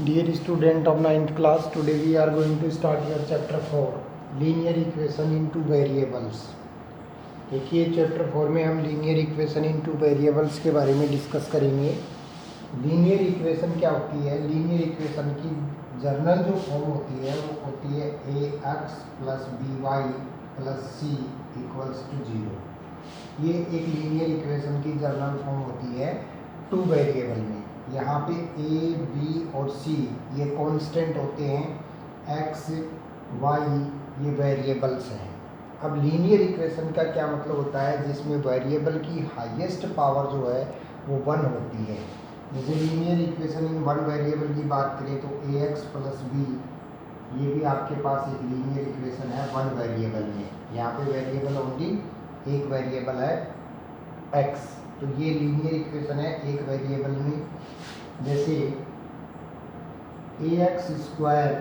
Dear student of 9th class, today we are going to start your chapter 4 linear equation in two variables. देखिए chapter 4 में हम linear equation इन two variables के बारे में discuss करेंगे. Linear equation क्या होती है? लीनियर इक्वेशन की जर्नल जो फॉर्म होती है वो होती है ax plus by plus c equals to 0. ये एक लीनियर इक्वेशन की जर्नल फॉर्म होती है टू वेरिएबल में. यहाँ पे a, b और c ये कांस्टेंट होते हैं, x, y ये वेरिएबल्स हैं. अब लीनियर इक्वेशन का क्या मतलब होता है? जिसमें वेरिएबल की हाईएस्ट पावर जो है वो 1 होती है. जैसे linear equation in one variable की बात करें तो ax प्लस b ये भी आपके पास एक लीनियर इक्वेशन है वन वेरिएबल में. यहाँ पे वेरिएबल ओनली एक वेरिएबल है x, तो ये लीनियर इक्वेशन है एक वेरिएबल में. जैसे ax square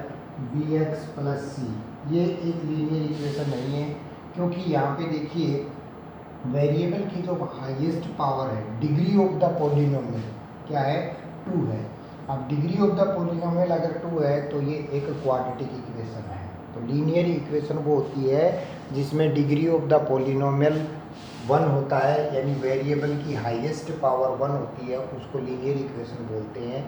bx plus c ये एक लीनियर इक्वेशन नहीं है, क्योंकि यहाँ पे देखिए वेरिएबल की जो हाईएस्ट पावर है, डिग्री ऑफ द पॉलिनोमियल क्या है? 2 है. अब डिग्री ऑफ द पॉलिनोमियल अगर 2 है तो ये एक क्वाड्रेटिक इक्वेशन है. तो लीनियर इक्वेशन वो होती है जिसमें डिग्री ऑफ द पॉलिनोमियल 1 होता है, यानी वेरिएबल की हाईएस्ट पावर 1 होती है, उसको लीनियर इक्वेशन बोलते हैं.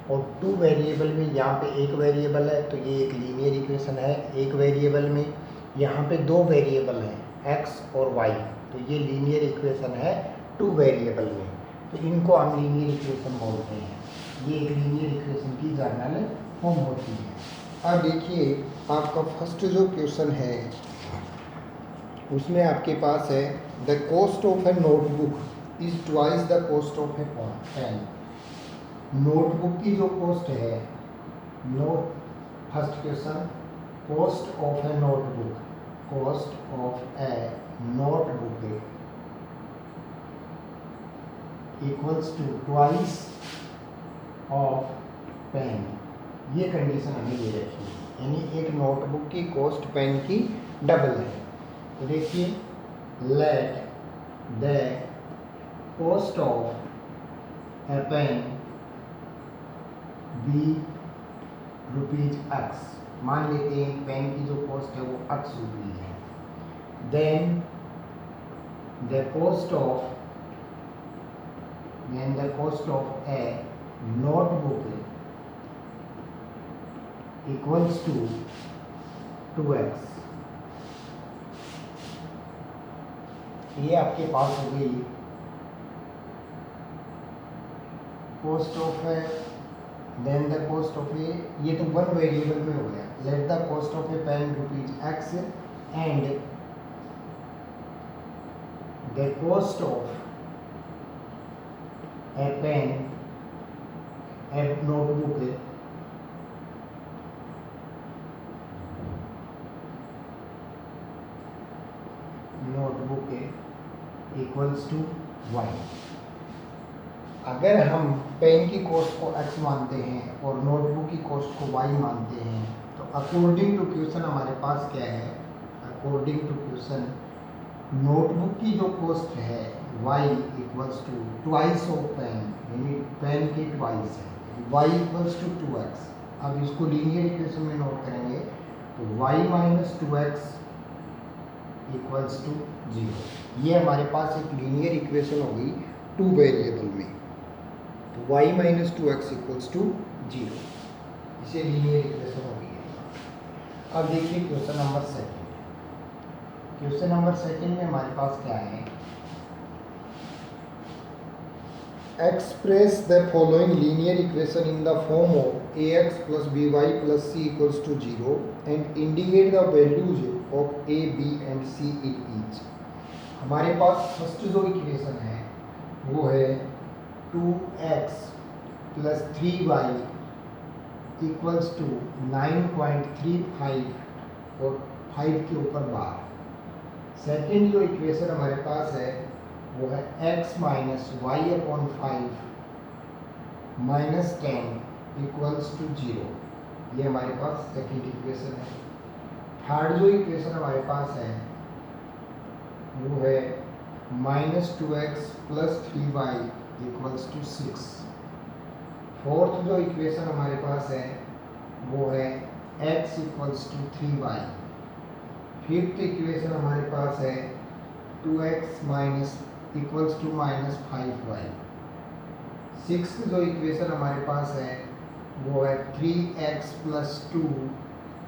और टू वेरिएबल में यहाँ पे एक वेरिएबल है तो ये एक लीनियर इक्वेशन है. एक वेरिएबल में यहाँ पे दो वेरिएबल हैं x और y, तो ये लीनियर इक्वेशन है टू वेरिएबल में. तो इनको हम लीनियर इक्वेशन बोलते हैं. ये एक लीनियर इक्वेशन की जर्नल फॉर्म होती है. अब देखिए आपका फर्स्ट जो क्वेश्चन है उसमें आपके पास है the cost of a notebook is twice the cost of a pen. Notebook की जो कॉस्ट है, first question, cost of a notebook, cost of a notebook equals to twice of pen. ये कंडीशन हमें ये रखी है, यानी एक नोटबुक की कॉस्ट पेन की डबल है. तो देखिए let the cost of a pen be ₹x. मान लेते हैं पेन की जो कॉस्ट है वो x रुपये है. Then the cost of a notebook equals to 2x. ये आपके पास हो गई cost of a. Then the cost of a, ये तो वन वेरिएबल में हो गया. Let the cost of a pen ₹x and the cost of a pen a notebook equals to y. अगर हम पेन की कॉस्ट को x मानते हैं और नोटबुक की कॉस्ट को y मानते हैं तो अकॉर्डिंग टू क्वेश्चन हमारे पास क्या है? अकॉर्डिंग टू क्वेश्चन नोटबुक की जो कॉस्ट है y equals to twice of pen, यानी पेन की ट्वाइस है, y इक्वल्स टू 2x. अब इसको लीनियर इक्वेशन में नोट करेंगे तो y minus 2x equals to 0. ये हमारे पास एक लीनियर इक्वेशन होगी टू वेरिएबल में. तो y minus 2x equals to 0, इसे लीनियर इक्वेशन होगी. अब देखिए question number second. Question number second में हमारे पास क्या है? Express the following linear equation in the form of ax plus by plus c equals to 0 and indicate the values of a, b and c in each. हमारे पास first जो equation है वो है 2x plus 3y equals to 9.35 और 5 के ऊपर बार. Second जो इक्वेशन हमारे पास है वो है x minus y upon 5 minus 10 equals to 0. ये हमारे पास सेकेंड इक्वेशन है. थर्ड जो इक्वेशन हमारे पास है वो है -2x plus 3y equals to 6. Fourth जो इक्वेशन हमारे पास है वो है x equals to 3y। Fifth equation हमारे पास है 2x minus equals to minus 5y। Sixth जो इक्वेशन हमारे पास है वो है 3x प्लस 2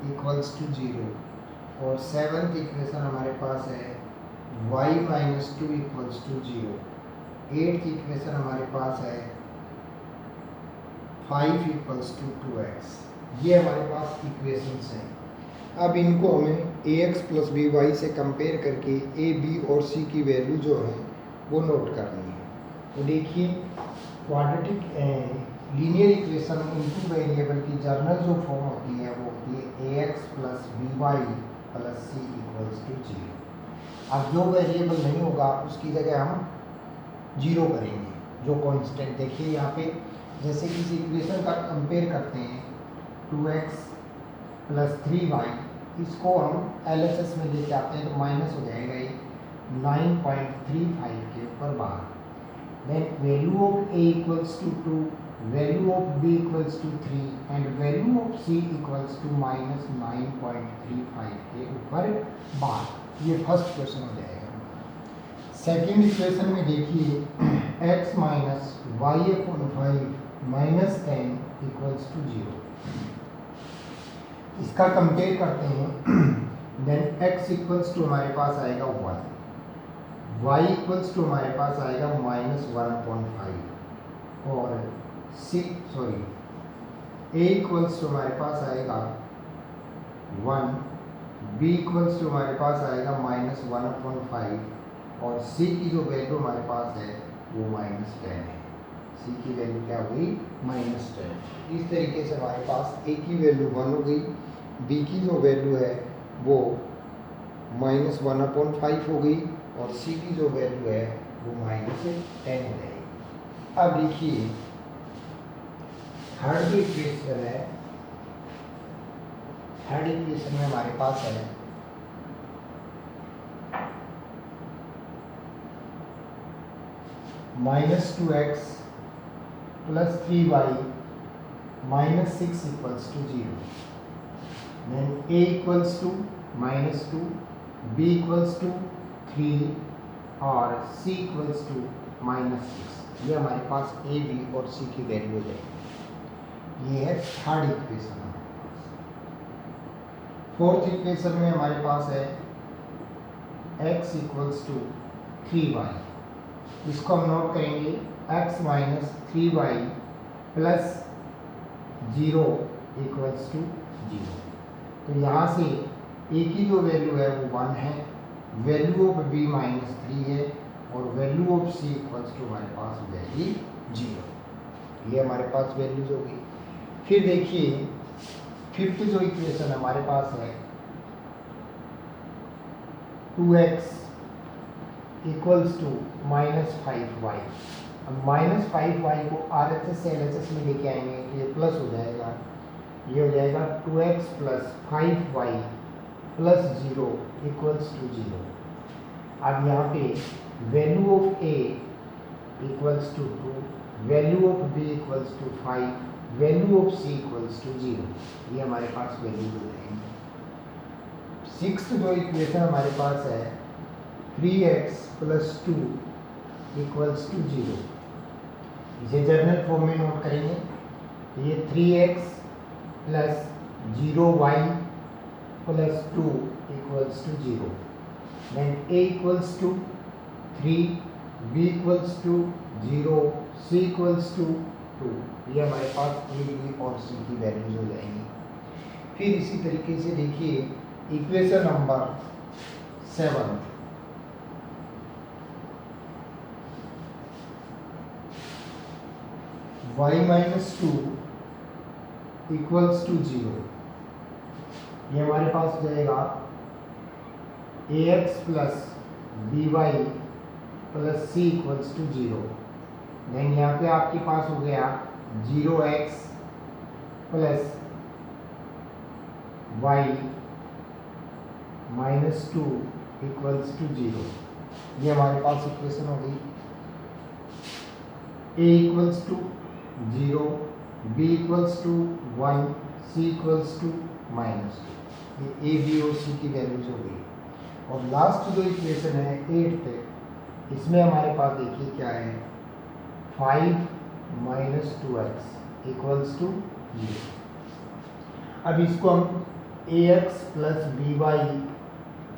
इक्वल्स टू 0। और सेवन्थ इक्वेशन हमारे पास है y minus 2 equals to 0। Eighth equation हमारे पास है 5 इक्वल्स टू 2x। ये हमारे पास इक्वेशंस हैं। अब इनको हमें ax प्लस बी वाई से कंपेयर करके a b और c की वैल्यू जो है वो नोट करनी है। तो देखिए quadratic linear equation in two variable की जर्नल जो फॉर्म होती है वो होती है ax plus B Y plus c equals to 0। अब जो वेरिएबल नहीं होगा उसकी जगह हम 0 करेंगे। जो कांस्टेंट देखिए यहाँ पे जैसे किसी इक्वेशन का कंपेयर करते हैं 2x प्लस 3y, इसको हम LHS में लेके आते हैं तो माइनस हो जाएगा ये 9.35 के ऊपर बाहर। Then value of a equals to 2, value of b equals to 3 and value of c equals to minus 9.35 के ऊपर बाहर। ये फर्स्ट क्वेश्चन हो जाएगा। सेकेंड इक्वेशन में देखिए x minus y upon 5 minus 10 equals to 0। इसका कंपेयर करते हैं। देन x इक्वल्स टू हमारे पास आएगा 1, y इक्वल्स टू हमारे पास आएगा माइनस 1/5 और a इक्वल्स टू हमारे पास आएगा 1, b इक्वल्स टू हमारे पास आएगा माइनस 1/5 और c की जो वैल्यू हमारे पास है वो माइनस 10 है। c की वैल्यू क्या हुई? माइनस 10। इस तरीके से हमारे पास a की वैल्यू 1 हो गई, b की जो वैल्यू है वो माइनस 1/5 हो गई और c की जो वैल्यू है वो माइनस 10 हो जाएगी। अब देखिए थर्ड इक्वेशन है। थर्ड इक्वेशन में हमारे पास है minus 2x plus 3y minus 6 equals to 0। Then a equals to minus 2, b equals to 3 और c इक्वल्स टू माइनस 6। ये हमारे पास a, b और c की वैल्यू हो जाएगी। ये है थर्ड इक्वेशन हमारे पास। फोर्थ इक्वेशन में हमारे पास है x इक्वल्स टू 3y। इसको हम नोट करेंगे x minus 3y plus 0 equals to 0। तो यहाँ से a की जो वैल्यू है वो 1 है, वैल्यू ऑफ b माइनस 3 है और value of c equals to हमारे पास हो जाएगी 0। ये हमारे पास वैल्यूज होगी। फिर देखिए फिफ्थ जो इक्वेशन हमारे पास है 2x equals to minus 5y। अब माइनस 5y को RHS से LHS में लेके आएंगे तो ये प्लस हो जाएगा। ये हो जाएगा 2x plus 5y plus 0 equals to 0। अब यहाँ पे value of a equals to 2, value of b equals to 5, value of c equals to 0। ये हमारे पास वैल्यू हो जाएंगे। सिक्स्थ जो इक्वेशन हमारे पास है 3x प्लस 2 इक्वल्स टू 0। इसे जर्नल फॉर्म में नोट करेंगे। ये 3x plus 0y plus 2 equals to 0। Then a equals to 3, b equals to 0, c equals to 2। ये हमारे पास a, b और c की वैल्यूज हो जाएंगी। फिर इसी तरीके से देखिए equation number 7 y minus 2 equals to 0। ये हमारे पास हो जाएगा ax plus by plus c equals to 0। Then यहाँ पे आपके पास हो गया 0x plus y minus 2 equals to 0। ये हमारे पास इक्वेशन हो गई। a equals to 0, b equals to 1, c equals to -2। ये ए बी और सी की वैल्यूज हो गई। और लास्ट जो इक्वेशन है 8th, इसमें हमारे पास देखिए क्या है, 5 - 2x इक्वल्स टू 0। अब इसको हम ax plus B Y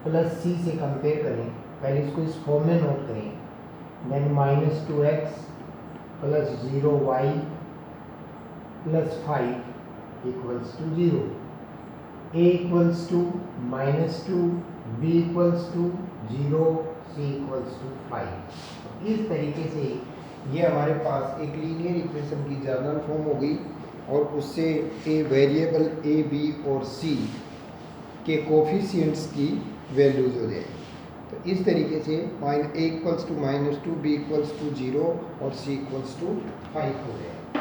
plus C से कंपेयर करें। पहले इसको इस फॉर्म में नोट करें, then -2x plus 0y plus 5 equals to 0। a equals to -2, b equals to 0, c equals to 5। इस तरीके से ये हमारे पास एक लीनियर इक्वेशन की जनरल फॉर्म हो गई और उससे ए वेरिएबल ए बी और सी के कोफिशिएंट्स की वैल्यूज हो जाएगी। तो इस तरीके से a equals to -2, b equals to 0 और c इक्वल्स टू 5 हो जाएगा।